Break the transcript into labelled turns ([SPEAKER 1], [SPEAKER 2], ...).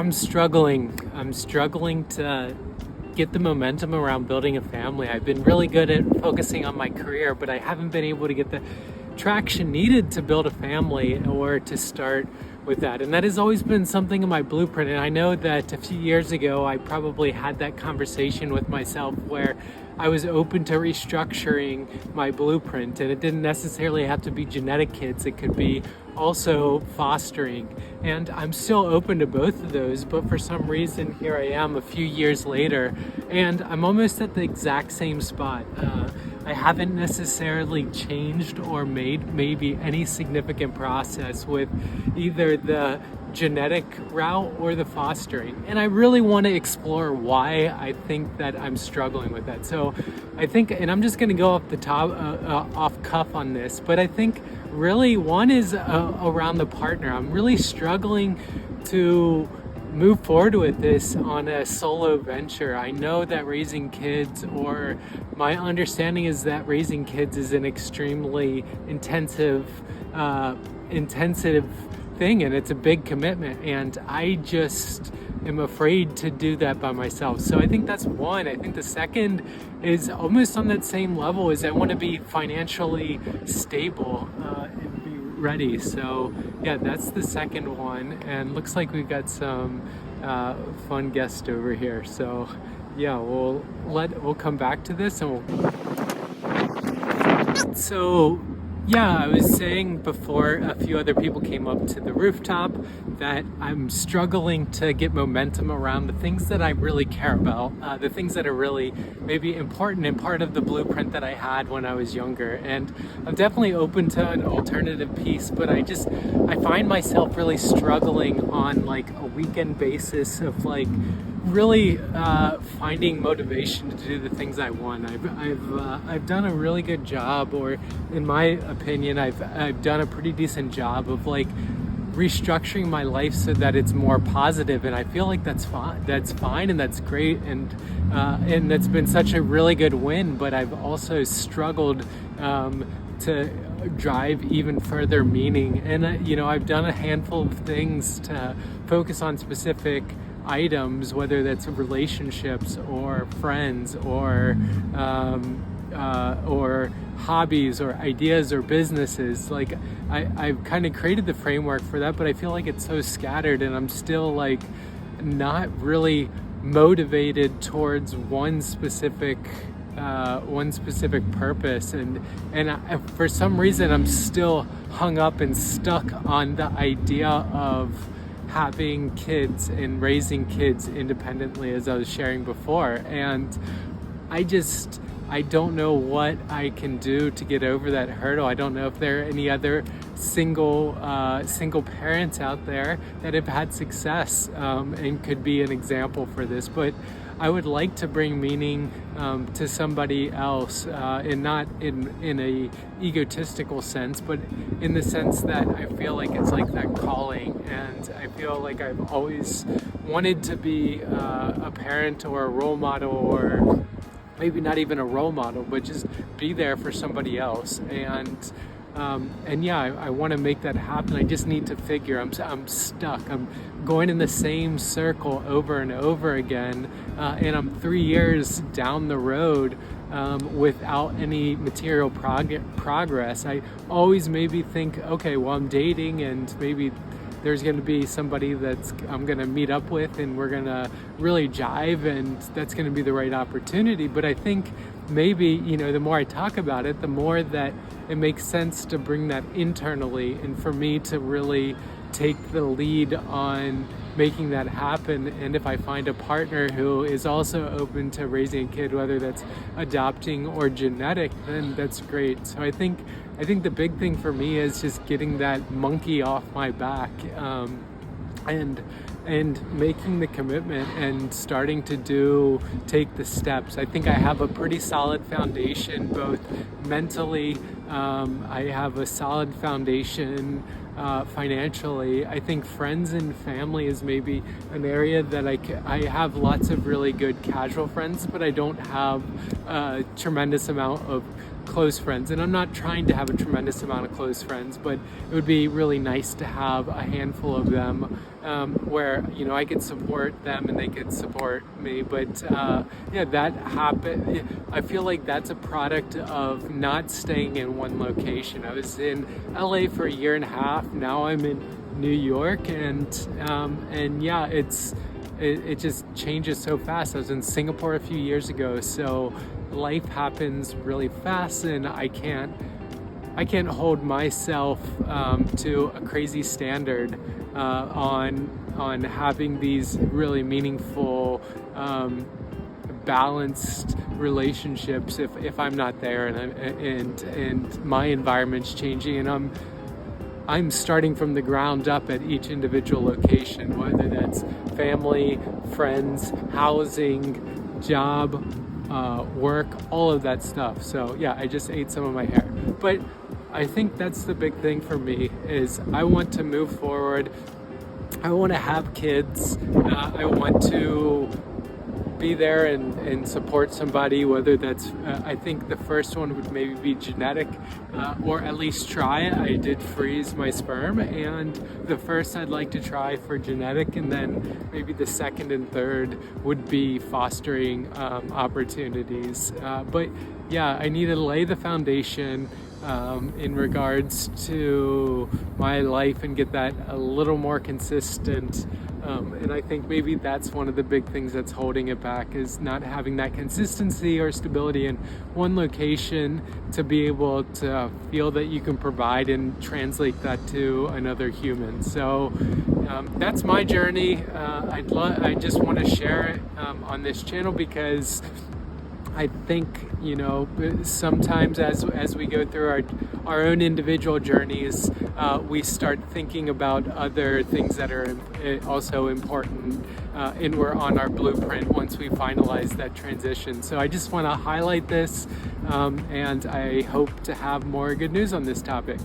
[SPEAKER 1] I'm struggling. I'm struggling to get the momentum around building a family. I've been really good at focusing on my career, but I haven't been able to get the traction needed to build a family or to start with that. And that has always been something in my blueprint. And I know that a few years ago, I probably had that conversation with myself where I was open to restructuring my blueprint. And it didn't necessarily have to be genetic kids. It could be also fostering. And I'm still open to both of those. But for some reason, here I am a few years later, and I'm almost at the exact same spot. I haven't necessarily changed or made maybe any significant process with either the genetic route or the fostering. And I really want to explore why I think that I'm struggling with that. So I think, and I'm just going to go off the top, off cuff on this, but I think really one is around the partner. I'm really struggling to move forward with this on a solo venture. I know that raising kids, or my understanding is that raising kids is an extremely intensive thing, and it's a big commitment, and I just am afraid to do that by myself. So I think that's one. I think the second is almost on that same level, is I want to be financially stable and be ready. So yeah, that's the second one, and looks like we've got some fun guests over here. So yeah, we'll come back to this, and so yeah, I was saying before a few other people came up to the rooftop that I'm struggling to get momentum around the things that I really care about, the things that are really maybe important and part of the blueprint that I had when I was younger. And I'm definitely open to an alternative piece, but I find myself really struggling on like a weekend basis of like really finding motivation to do the things I want. I've done a really good job, or in my opinion, I've done a pretty decent job of like restructuring my life so that it's more positive, and I feel like that's fine and that's great, and that's been such a really good win. But I've also struggled to drive even further meaning, and I've done a handful of things to focus on specific items, whether that's relationships or friends or hobbies or ideas or businesses. Like I've kind of created the framework for that, but I feel like it's so scattered, and I'm still like not really motivated towards one specific purpose, and for some reason I'm still hung up and stuck on the idea of having kids and raising kids independently, as I was sharing before. And I don't know what I can do to get over that hurdle. I don't know if there are any other single parents out there that have had success and could be an example for this. But I would like to bring meaning to somebody else, and not in a egotistical sense, but in the sense that I feel like it's like that calling, and I feel like I've always wanted to be a parent or a role model, or maybe not even a role model, but just be there for somebody else. And yeah, I want to make that happen. I just need to figure. I'm stuck. I'm going in the same circle over and over again, and I'm 3 years down the road without any material progress. I always maybe think, okay, well, I'm dating, and maybe there's going to be somebody that's I'm going to meet up with, and we're going to really jive, and that's going to be the right opportunity. But I think maybe, the more I talk about it, the more that it makes sense to bring that internally, and for me to really take the lead on making that happen. And if I find a partner who is also open to raising a kid, whether that's adopting or genetic, then that's great. So I think the big thing for me is just getting that monkey off my back, and making the commitment and starting to take the steps. I think I have a pretty solid foundation, both mentally. I have a solid foundation financially. I think friends and family is maybe an area that I have lots of really good casual friends, but I don't have a tremendous amount of close friends, and I'm not trying to have a tremendous amount of close friends, but it would be really nice to have a handful of them where I could support them and they could support me. But yeah, that happened. I feel like that's a product of not staying in one location. I was in LA for a year and a half. Now I'm in New York, and yeah, it just changes so fast. I was in Singapore a few years ago, so life happens really fast, and I can't hold myself to a crazy standard on having these really meaningful, balanced relationships if I'm not there, and my environment's changing, and I'm starting from the ground up at each individual location, whether that's family, friends, housing, job, work, all of that stuff. So yeah, I just ate some of my hair. But I think that's the big thing for me, is I want to move forward. I want to have kids. I want to be there and support somebody, whether that's, I think the first one would maybe be genetic, or at least try it. I did freeze my sperm, and the first I'd like to try for genetic, and then maybe the second and third would be fostering opportunities. But yeah, I need to lay the foundation in regards to my life and get that a little more consistent. And I think maybe that's one of the big things that's holding it back, is not having that consistency or stability in one location to be able to feel that you can provide and translate that to another human. So that's my journey. I just want to share it on this channel, because I think, sometimes as we go through our own individual journeys, we start thinking about other things that are also important, and we're on our blueprint once we finalize that transition. So I just want to highlight this, and I hope to have more good news on this topic.